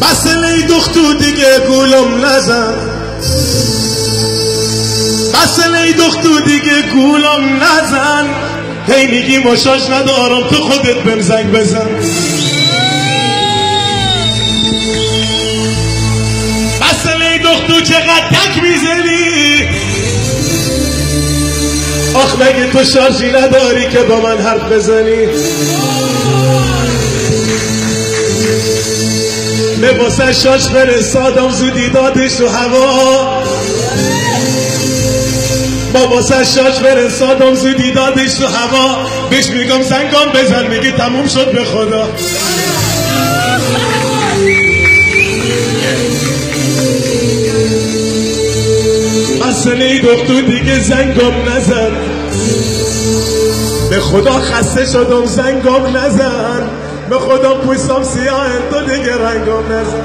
مسئله دختو دیگه گولم نزن، مسئله دختو دیگه گولم نزن. هی میگی مشاش ندارم تو خودت بهم زنگ بزن. مسئله دختو چقدر تک میزنی، آخ مگه تو شارژی نداری که با من حرف بزنی. لباسه شارژ فرستادم زودی دادش تو هوا، باباسه شارژ فرستادم زودی دادش تو هوا. بهش میگم زنگام بزن میگه تموم شد به خدا. مسئله دختو دیگه زنگام نزن، به خدا خسته شدم زنگام نزن، به خدا پوستم سیاه تو دیگه رنگام نزن.